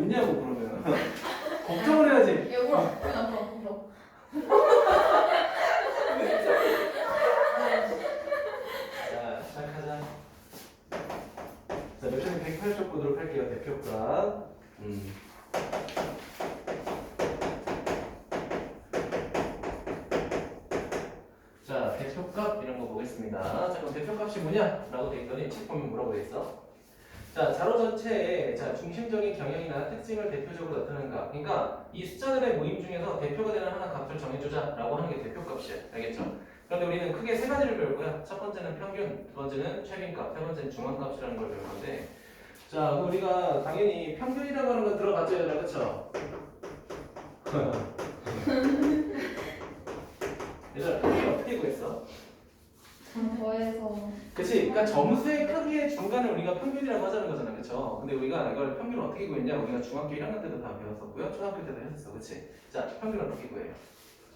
뭐냐고 그러면. 걱정을 해야지. 야 울어. 나 울어. 자, 시작하자. 자, lek션 108쪽 보도록 할게요. 대표과. 자, 대표값 이런 거 보겠습니다. 자, 그럼 대표값이 뭐냐? 라고 돼 있더니 책 보면 뭐라고 돼 있어? 자, 자료 전체에 자, 중심적인 경향이나 특징을 대표적으로 나타내는 값. 그러니까 이 숫자들의 모임 중에서 대표가 되는 하나 값을 정해주자라고 하는 게 대표값이야. 알겠죠? 그런데 우리는 크게 세 가지를 배울 거야. 첫 번째는 평균, 두 번째는 최빈값, 세 번째는 중앙값이라는 걸 배울 건데. 자, 그럼 우리가 당연히 평균이라고 하는 건 들어봤죠, 얘들아, 그렇죠? 얘들아, 평균 어떻게 구했어? 더해서. 그치? 그러니까 점수의 크기의 중간을 우리가 평균이라고 하자는 거잖아, 그쵸? 근데 우리가 이걸 평균을 어떻게 구했냐? 우리가 중학교 1학년 때도 다 배웠었고요, 초등학교 때도 했었어, 그치? 자, 평균을 어떻게 구해요?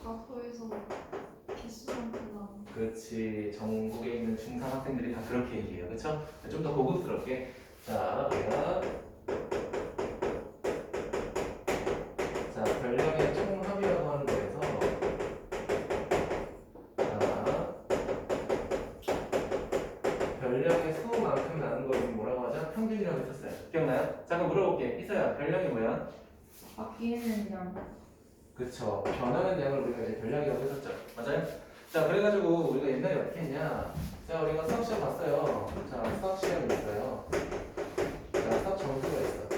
다 더해서 개수만 골라. 그렇지, 전국에 있는 중3 학생들이 다 그렇게 얘기해요, 그쵸? 좀 더 고급스럽게. 자, 우리가 자, 별량의 총합이라고 하는 거에서 자, 별량의 수만큼 나는 걸 우리 뭐라고 하자? 평균이라고 했었어요. 기억나요? 잠깐 물어볼게. 이서야, 별량이 뭐야? 바뀌는 양. 그쵸. 변하는 양을 우리가 이제 별량이라고 했었죠. 맞아요? 자, 그래가지고 우리가 옛날에 어떻게 했냐? 자, 우리가 수학시험 봤어요. 자, 수학시험이 있어요. 자, 수학 점수가 있어.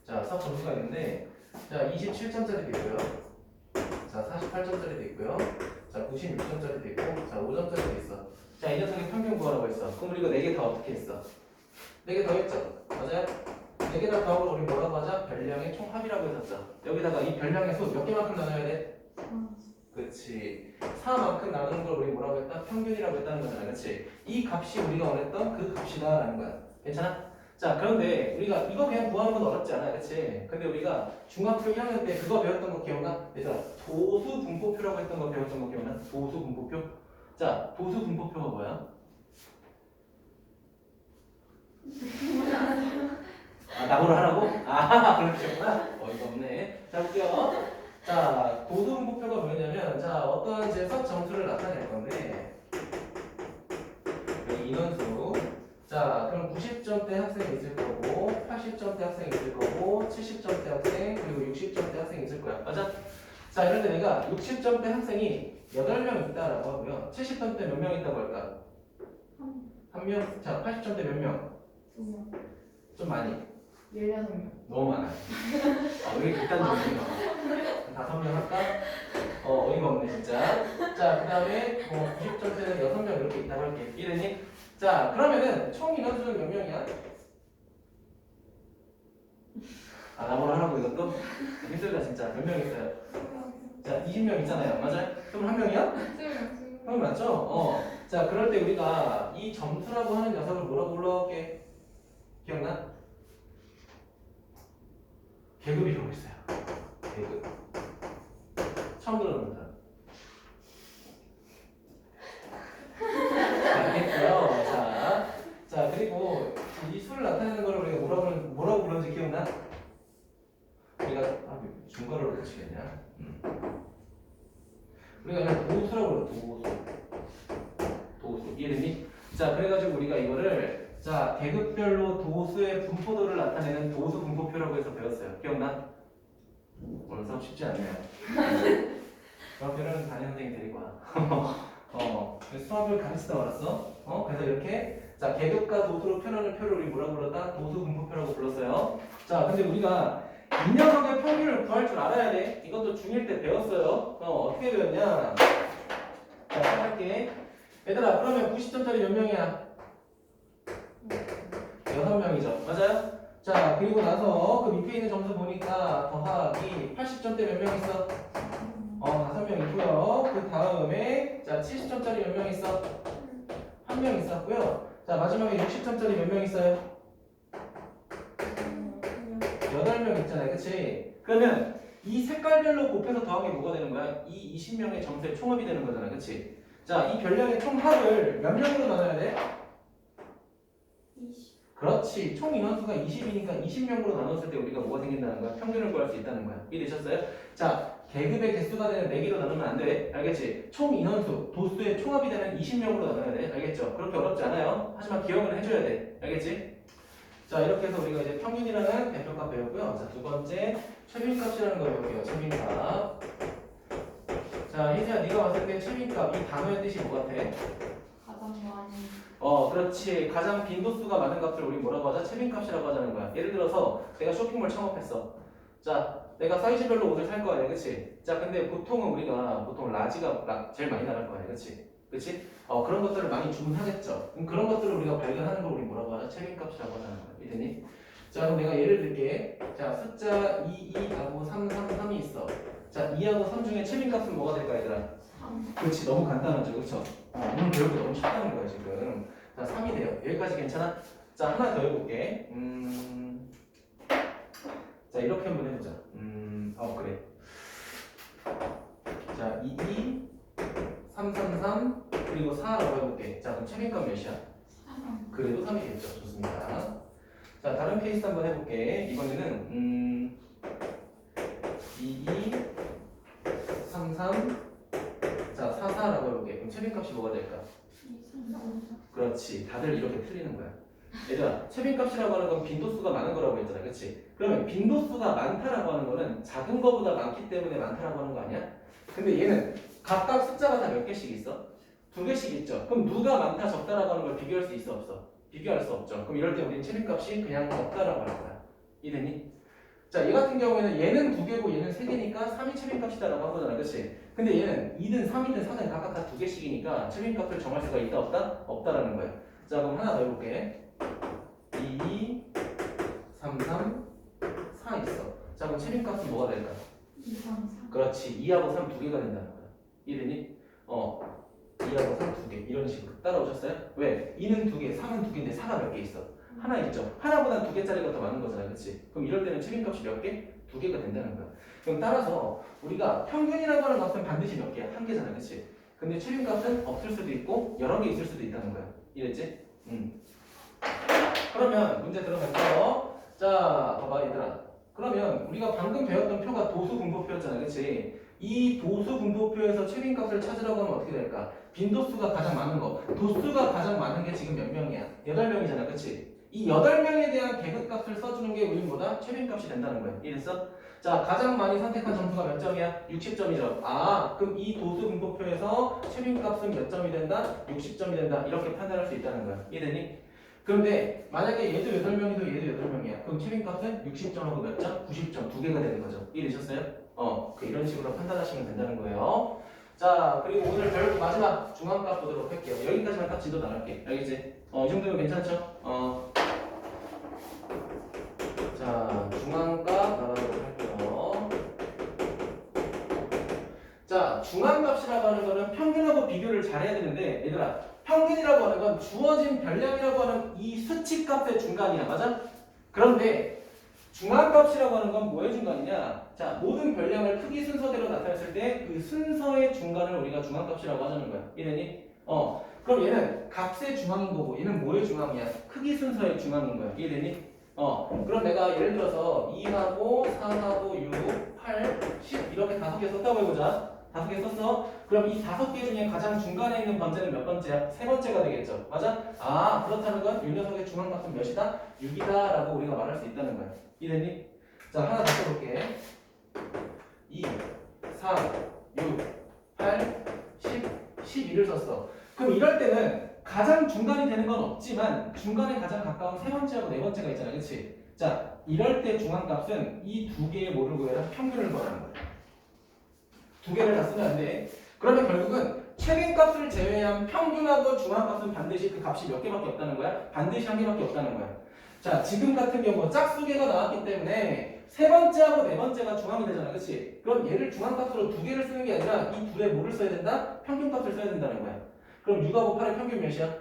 자, 수학 점수가 있는데, 자, 27점짜리도 있고요. 자, 48점짜리도 있고요. 자, 96점짜리도 있고, 자, 5점짜리도 있어. 자, 이 녀석이 평균 구하라고 했어. 그럼 우리가 4개 다 어떻게 했어? 4개 더 했죠? 맞아요? 4개 다 더하고 우리 뭐라고 하자? 별량의 총합이라고 했었죠. 여기다가 이 별량의 수 몇 개만큼 나눠야 돼? 그렇지. 4만큼 나누는 걸 우리 뭐라고 했다? 평균이라고 했다는 거잖아. 그렇지? 이 값이 우리가 원했던 그 값이다라는 거야. 괜찮아? 자, 그런데 우리가 이거 그냥 구하는 건 어렵지 않아. 그렇지? 근데 우리가 중학교 1학년 때 그거 배웠던 거 기억나? 얘들아, 도수 분포표라고 했던 거 배웠던 거 기억나? 도수 분포표? 자, 도수 분포표가 뭐야? 아, 나보러 하라고? 아, 그러셨구나. 어이가 없네. 자, 볼게요. 자, 도수 분포표가 뭐냐면, 자, 어떤 재석 점수를 나타낼 건데, 여기 인원수. 자, 그럼 90점대 학생이 있을 거고, 80점대 학생이 있을 거고, 70점대 학생, 그리고 60점대 학생이 있을 거야. 맞아? 자, 이런데 내가 60점대 학생이 8명 있다라고 하고요. 70점대 몇 명 있다고 할까? 한 명? 자, 80점대 몇 명? 2명. 좀 많이. 16명. 너무 많아요. 아, 왜 극단적이야? 5명 할까? 어이가 없네, 진짜. 자, 그 다음에 90점대는 6명 이렇게 있다고 할게. 이해되니? 자, 그러면은 총 인원수는 몇 명이야? 아, 나보러 하라고 이것도? 힘들다, 진짜. 몇 명 있어요? 자, 20명 있잖아요. 맞아요? 21명이야? 20명. 그럼 맞죠? 자, 그럴 때 우리가 이 점수라고 하는 녀석을 뭐라고 불러올게? 기억나? 계급이라고 했어요. 계급. 처음 들어보는 사람. 알겠고요. 자, 그리고 이 수를 나타내는 걸 우리가 뭐라고 부르는지 기억나? 우리가 중괄호를 붙이겠냐? 우리가 그냥 도수라고 그래. 도수. 이해되니? 자, 그래가지고 우리가 이거를 자, 계급별로 도수의 분포도를 나타내는 도수 분포표라고 해서 배웠어요. 기억나? 오늘 수업 쉽지 않네요. 수학교는 담임 선생님이 데리고 와. 수학을 가르치다 말았어. 그래서 이렇게 자, 계급과 도수로 표현하는 표를 우리 뭐라고 불렀다? 도수 분포표라고 불렀어요. 자, 근데 우리가 이 녀석의 평균을 구할 줄 알아야 돼. 이것도 중1 때 배웠어요. 어떻게 배웠냐? 자, 시작할게. 얘들아, 그러면 90점짜리 몇 명이야? 6명이죠. 맞아요? 자, 그리고 나서 그 밑에 있는 점수 보니까 더하기 80점대 몇 명 있어? 5명 있고요. 그 다음에 자, 70점짜리 몇 명 있어? 1명 있었고요. 자, 마지막에 60점짜리 몇 명 있어요? 8명 있잖아요. 그치? 그러면 이 색깔별로 곱해서 더하기 뭐가 되는 거야? 이 20명의 점수의 총합이 되는 거잖아. 그치? 자, 이 별량의 총합을 몇 명으로 나눠야 돼? 20. 그렇지. 총 인원수가 20이니까 20명으로 나눴을 때 우리가 뭐가 생긴다는 거야? 평균을 구할 수 있다는 거야. 이해되셨어요? 자, 계급의 개수가 되는 4개로 나누면 안 돼. 알겠지? 총 인원수, 도수의 총합이 되는 20명으로 나눠야 돼. 알겠죠? 그렇게 어렵지 않아요. 하지만 기억은 해줘야 돼. 알겠지? 자, 이렇게 해서 우리가 이제 평균이라는 대표값 배웠고요. 자, 두 번째 최빈값이라는 거 배울게요. 최빈값. 자, 희재야, 네가 봤을 때 최빈값 이 단어의 뜻이 뭐 같아? 가장 많이. 그렇지. 가장 빈도수가 많은 값을 우리 뭐라고 하자? 최빈값이라고 하자는 거야. 예를 들어서 내가 쇼핑몰 창업했어. 자, 내가 사이즈별로 옷을 살 거야, 그렇지? 자, 근데 보통은 우리가 보통 라지가 제일 많이 나갈 거야, 그렇지? 그렇지? 그런 것들을 많이 주문하겠죠. 그런 것들을 우리가 발견하는 걸 우리 뭐라고 하자? 최빈값이라고 하자는 거야. 이해되니? 자, 그럼 내가 예를 들게. 자, 숫자 2, 2하고 3, 3, 3이 있어. 자, 2하고 3 중에 최빈값은 뭐가 될까, 얘들아? 3. 그렇지, 너무 간단하죠, 그렇죠? 오늘 배우기 너무 쉽다는 거야 지금. 자, 3이 돼요. 여기까지 괜찮아? 자, 하나 더 해볼게. 자, 이렇게 한번 해보자. 그래. 자, 2, 2, 3, 3, 3, 그리고 4라고 해볼게. 자, 그럼 최빈값 몇이야? 3. 그래도 3이겠죠. 좋습니다. 자, 다른 케이스 한번 해볼게. 이번에는 2, 2, 3, 3, 자, 4, 4라고 해볼게. 그럼 최빈값이 뭐가 될까? 2, 3, 4. 그렇지. 다들 이렇게 틀리는 거야. 얘들아, 최빈값이라고 하는 건 빈도수가 많은 거라고 했잖아. 그렇지? 그러면 빈도수가 많다라고 하는 거는 작은 거보다 많기 때문에 많다라고 하는 거 아니야? 근데 얘는 각각 숫자가 다 몇 개씩 있어? 2개씩 있죠. 그럼 누가 많다 적다라고 하는 걸 비교할 수 있어 없어? 비교할 수 없죠. 그럼 이럴 때 우리는 최빈값이 그냥 없다라고 하는 거야. 이해되니? 자, 얘 같은 경우에는 얘는 2개고 얘는 3개니까 3이 최빈값이다라고 한 거잖아. 그렇지? 근데 얘는 2든 3이든 4든 각각 다 2개씩이니까 최빈값을 정할 수가 있다 없다? 없다라는 거야. 자, 그럼 하나 더 해볼게. 2, 3, 3, 4 있어. 자, 그럼 최빈값은 뭐가 될까? 2, 3, 4. 그렇지. 2하고 3 2개가 된다는 거야. 이해되니? 2하고 3 2개. 이런 식으로. 따라오셨어요? 왜? 2는 2개, 3은 2개인데 4가 몇 개 있어? 하나 있죠. 하나보다 2개짜리가 더 많은 거잖아. 그렇지? 그럼 이럴 때는 최빈값이 몇 개? 2개가 된다는 거야. 그럼 따라서 우리가 평균이라고 하는 값은 반드시 몇 개야? 한 개잖아. 그렇지? 근데 최빈값은 없을 수도 있고 여러 개 있을 수도 있다는 거야. 이해됐지? 그러면 문제 들어갈게요. 자, 봐봐 얘들아. 그러면 우리가 방금 배웠던 표가 도수 분포표였잖아. 그렇지? 이 도수 분포표에서 최빈값을 찾으라고 하면 어떻게 될까? 빈도수가 가장 많은 거. 도수가 가장 많은 게 지금 몇 명이야? 8명이잖아. 그렇지? 이 8명에 대한 계급값을 써주는 게 우린 뭐다? 최빈값이 된다는 거야. 이해됐어? 자, 가장 많이 선택한 점수가 몇 점이야? 60점이죠. 아, 그럼 이 도수 분포표에서 최빈값은 몇 점이 된다? 60점이 된다. 이렇게 판단할 수 있다는 거야. 이해되니? 그런데 만약에 얘도 8명이고 얘도 8명이야. 그럼 최빈값은 60점하고 몇 점? 90점. 2개가 되는 거죠. 이해되셨어요? 이런 식으로 판단하시면 된다는 거예요. 자, 그리고 오늘 배울 마지막 중앙값 보도록 할게요. 여기까지만 딱 진도 나갈게. 알겠지? 이 정도면 괜찮죠? 자, 중앙값 나가도록 할게요. 자, 중앙값이라고 하는 거는 평균하고 비교를 잘해야 되는데, 얘들아, 평균이라고 하는 건 주어진 별량이라고 하는 이 수치값의 중간이야. 맞아? 그런데 중앙값이라고 하는 건 뭐의 중간이냐? 자, 모든 별량을 크기 순서대로 나타냈을 때 그 순서의 중간을 우리가 중앙값이라고 하자는 거야. 이해되니? 그럼 얘는 값의 중앙인 거고 얘는 뭐의 중앙이야? 크기 순서의 중앙인 거야. 이해되니? 그럼 내가 예를 들어서 2하고 4하고 6, 8, 10 이렇게 5개 썼다고 해보자. 5개 썼어? 그럼 이 5개 중에 가장 중간에 있는 번째는 몇 번째야? 세 번째가 되겠죠. 맞아? 아, 그렇다는 건 이 녀석의 중앙값은 몇이다? 6이다 라고 우리가 말할 수 있다는 거야. 이해되니? 자, 하나 더 써볼게. 2, 4, 6, 8, 10, 12를 썼어. 그럼 이럴 때는 가장 중간이 되는 건 없지만 중간에 가장 가까운 세 번째하고 네 번째가 있잖아. 그치? 자, 이럴 때 중앙값은 이 두 개의 뭐를 구해라? 평균을 구하는 거야. 두 개를 다 쓰면 안 돼. 그러면 결국은 최빈값을 제외한 평균하고 중앙값은 반드시 그 값이 몇 개밖에 없다는 거야? 반드시 한 개밖에 없다는 거야. 자, 지금 같은 경우 짝수개가 나왔기 때문에 세 번째하고 네 번째가 중앙이 되잖아. 그치? 그럼 얘를 중앙값으로 두 개를 쓰는 게 아니라 이 둘에 뭐를 써야 된다? 평균값을 써야 된다는 거야. 그럼 6하고 8의 평균 몇이야?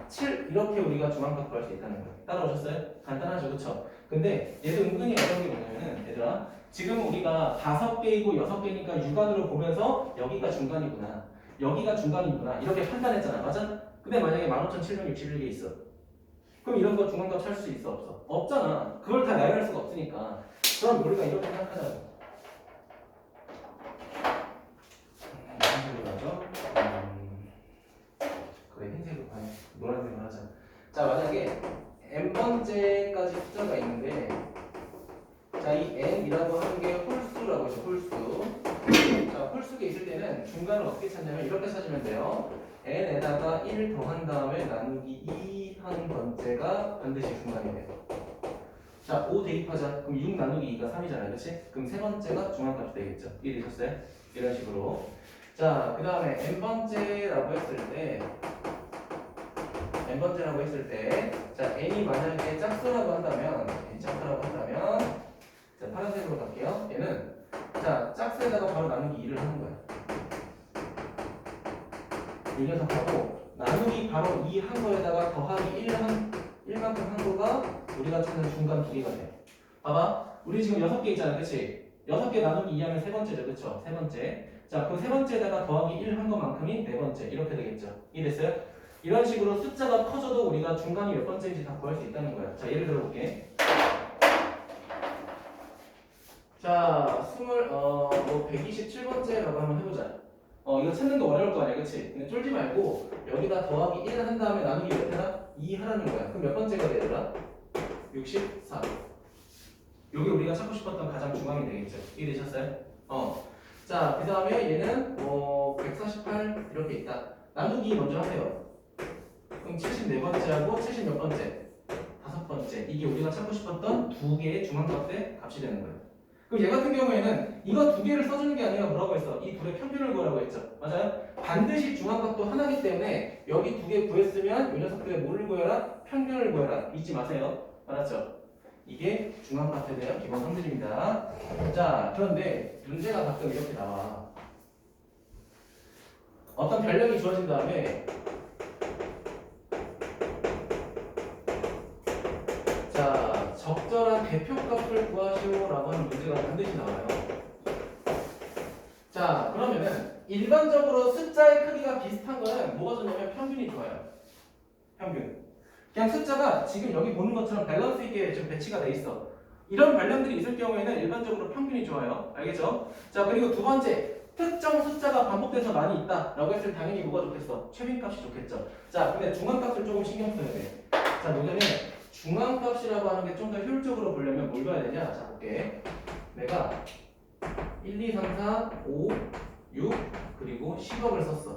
7. 이렇게 우리가 중앙값 구할 수 있다는 거야. 따라오셨어요? 간단하죠, 그쵸? 근데 얘도 은근히 어려운 게 뭐냐면은 얘들아, 지금 우리가 5개이고 6개니까 육안으로 보면서 여기가 중간이구나, 여기가 중간이구나 이렇게 판단했잖아. 맞아? 근데 만약에 15,761개 있어. 그럼 이런 거 중간값 찾을 수 있어 없어? 없잖아. 그걸 다 나열할 수가 없으니까. 그럼 우리가 이렇게 생각하자고. 흰색으로 하죠. 그래 흰색으로 봐요. 노란색으로 하자. 자 만약에 n번째까지 숫자가 있는데 자 이 n이라고 하는 게 홀수라고 해서 홀수. 자 홀수가 있을 때는 중간을 어떻게 찾냐면 이렇게 찾으면 돼요. n에다가 1 더한 다음에 나누기 2 한 번째가 반드시 중간이 돼요. 자 5 대입하자. 그럼 6 나누기 2가 3이잖아요. 그렇지? 그럼 세 번째가 중간값이 되겠죠. 이해되셨어요? 이런 식으로. 자, 그 다음에 n번째라고 했을 때 자, n이 만약에 짝수라고 한다면 자, 파란색으로 갈게요. 얘는 자, 짝수에다가 바로 나누기 2를 하는 거야. 이 녀석하고 나누기 바로 2 한 거에다가 더하기 1만큼 한 거가 우리가 찾는 중간 두 개가 돼. 봐봐. 우리 지금 6개 있잖아. 그치? 6개 나누기 2 하면 세 번째죠. 그쵸? 세 번째. 자, 그 세 번째에다가 더하기 1 한 것만큼이 네 번째. 이렇게 되겠죠. 이해됐어요? 이런 식으로 숫자가 커져도 우리가 중간이 몇 번째인지 다 구할 수 있다는 거야. 자, 예를 들어볼게. 자, 127번째라고 한번 해보자. 이거 찾는 게 어려울 거 아니야. 그치? 근데 쫄지 말고 여기다 더하기 1 한 다음에 나누기 몇 해라? 2 하라는 거야. 그럼 몇 번째가 되더라? 64. 여기 우리가 찾고 싶었던 가장 중앙이 되겠죠. 이해되셨어요? 자, 그 다음에 얘는 148 이렇게 있다. 나누기 먼저 하세요. 그럼 74번째하고 70 몇 번째? 5번째. 이게 우리가 찾고 싶었던 두 개의 중앙값의 값이 되는 거예요. 그럼 얘 같은 경우에는 이거 두 개를 써주는 게 아니라 뭐라고 했어? 이 둘의 평균을 구하라고 했죠. 맞아요? 반드시 중앙값도 하나기 때문에 여기 두 개 구했으면 이 녀석들의 뭐를 구해라? 평균을 구해라. 잊지 마세요. 알았죠? 이게 중앙값에 대한 기본 성질입니다. 자, 그런데 문제가 가끔 이렇게 나와. 어떤 변량이 주어진 다음에 자, 적절한 대표값을 구하시오라고 하는 문제가 반드시 나와요. 자, 그러면은 일반적으로 숫자의 크기가 비슷한 거는 뭐가 좋냐면 평균이 좋아요. 평균. 그냥 숫자가 지금 여기 보는 것처럼 밸런스 있게 좀 배치가 돼 있어. 이런 변량들이 있을 경우에는 일반적으로 평균이 좋아요. 알겠죠? 자, 그리고 두 번째, 특정 숫자가 반복돼서 많이 있다라고 했을 때 당연히 뭐가 좋겠어? 최빈값이 좋겠죠. 자, 근데 중앙값을 조금 신경 써야 돼. 자, 뭐냐면 중앙값이라고 하는 게 좀 더 효율적으로 보려면 뭘 봐야 되냐? 자, 볼게. 내가 1, 2, 3, 4, 5, 6 그리고 10억을 썼어.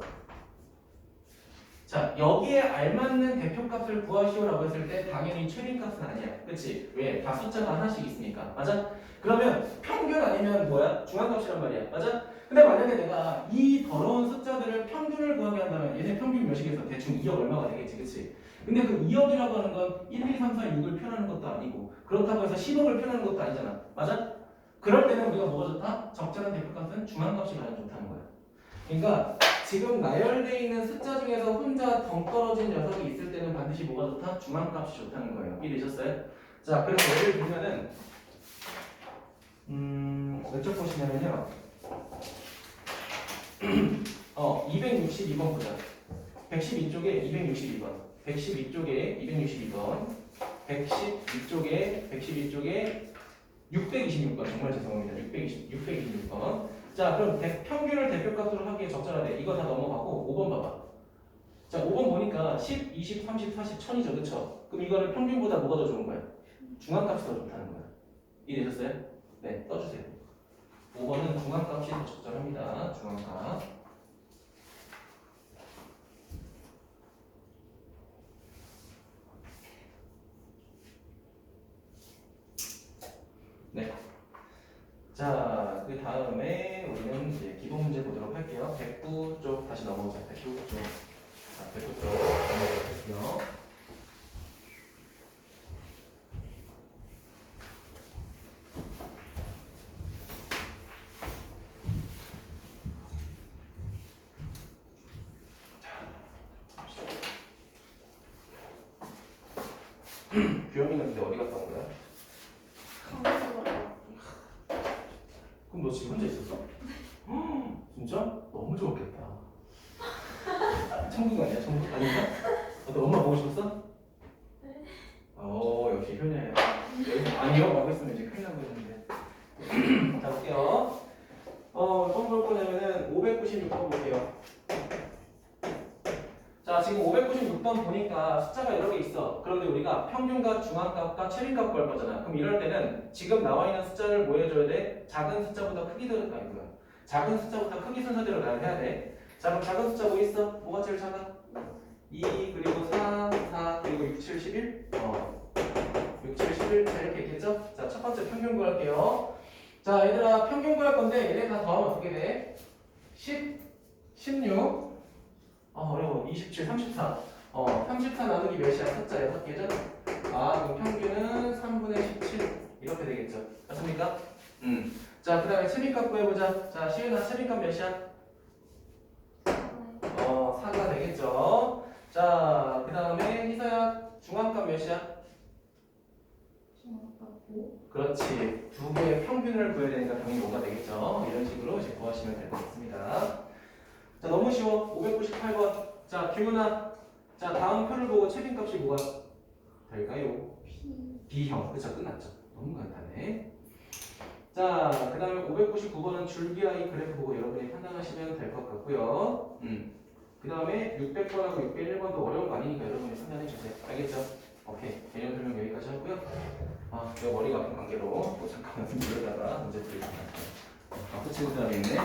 자, 여기에 알맞는 대표값을 구하시오라고 했을 때 당연히 최빈값은 아니야. 그치? 왜? 다 숫자가 하나씩 있으니까. 맞아? 그러면 평균 아니면 뭐야? 중앙값이란 말이야. 맞아? 근데 만약에 내가 이 더러운 숫자들을 평균을 구하게 한다면 얘네 평균 몇이겠어? 대충 2억 얼마가 되겠지. 그치? 근데 그 2억이라고 하는 건 1, 2, 3, 4, 6을 표현하는 것도 아니고 그렇다고 해서 10억을 표현하는 것도 아니잖아. 맞아? 그럴 때는 우리가 뭐가 좋다? 적절한 대표값은 중앙값이 가장 좋다는 거야. 그러니까 지금 나열되어 있는 숫자 중에서 혼자 덩 떨어진 녀석이 있을 때는 반드시 뭐가 좋다? 중앙값이 좋다는 거예요. 이해되셨어요? 자, 그래서 예를 들면은 몇 쪽 보시냐면요. 262번 보자. 112쪽에 262번. 112쪽에 262번. 112쪽에 626번. 정말 죄송합니다. 626번. 자, 그럼 평균을 대표값으로 하기에 적절하대. 이거 다 넘어가고 5번 봐봐. 자, 5번 보니까 10, 20, 30, 40, 1000이죠. 그쵸? 그럼 이거를 평균보다 뭐가 더 좋은 거야? 중앙값이 더 좋다는 거야. 이해되셨어요? 네, 떠주세요. 5번은 중앙값이 더 적절합니다. 중앙값. 네. 자, 그 다음에 우리는 이제 기본 문제 보도록 할게요. 109쪽 다시 넘어오자. 109쪽. 자, 109쪽 넘어오도록 할게요. 규현이는 근데 어디 갔다 온 거야? 그럼 너 지금 혼자 있었어? 진짜? 너무 좋았겠다. 천국 아니야? 천국 아닌가? 너 엄마 보고 싶었어? 네. 역시 효녀야. 아니요, 하고 있으면 이제 큰일 나고 있는데. 자, 볼게요. 어떤 볼 거냐면은 596번 볼게요. 자, 지금 596번 보니까 숫자가 여러 개 있어. 그런데 우리가 평균값, 중앙값과 최빈값 구할 거잖아. 그럼 이럴 때는 지금 나와 있는 숫자를 뭐 해줘야 돼? 작은 숫자보다 크기대로, 아니구나. 작은 숫자보다 크기 순서대로 나열해야 돼. 자, 그럼 작은 숫자 뭐 있어? 뭐가 제일 작아? 2, 그리고 4, 4, 그리고 6, 7, 11? 6, 7, 11. 자, 이렇게 있겠죠? 자, 첫 번째 평균 구할게요. 자, 얘들아, 평균 구할 건데, 얘네 다 더하면 어떻게 돼? 10, 16, 어려워. 27, 34. 34 나누기 몇이야? 숫자 6개죠? 그럼 평균은 3분의 17. 이렇게 되겠죠? 맞습니까? 자, 그 다음에 최빈값 구해보자. 자, 시윤아, 최빈값 몇이야? 4가 되겠죠? 자, 그 다음에 희서야, 중앙값 몇이야? 중학교 5. 그렇지. 두 개의 평균을 구해야 되니까 당연히 5가 되겠죠? 이런 식으로 이제 구하시면 될 것 같습니다. 자, 너무 쉬워. 598번. 자, 기훈아. 자, 다음 표를 보고 최빈값이 뭐가 될까요? B형. 그쵸? 끝났죠? 너무 간단해. 자, 그 다음에 599번은 줄기와 이 그래프 보고 여러분이 판단하시면 될 것 같고요. 그 다음에 600번하고 601번도 어려운 거 아니니까 여러분이 판단해 주세요. 알겠죠? 오케이. 개념 설명 여기까지 하고요. 내가 머리가 아픈 관계로 또 잠깐만 이러다가 문제 풀리겠다. 붙이고 들어가겠네.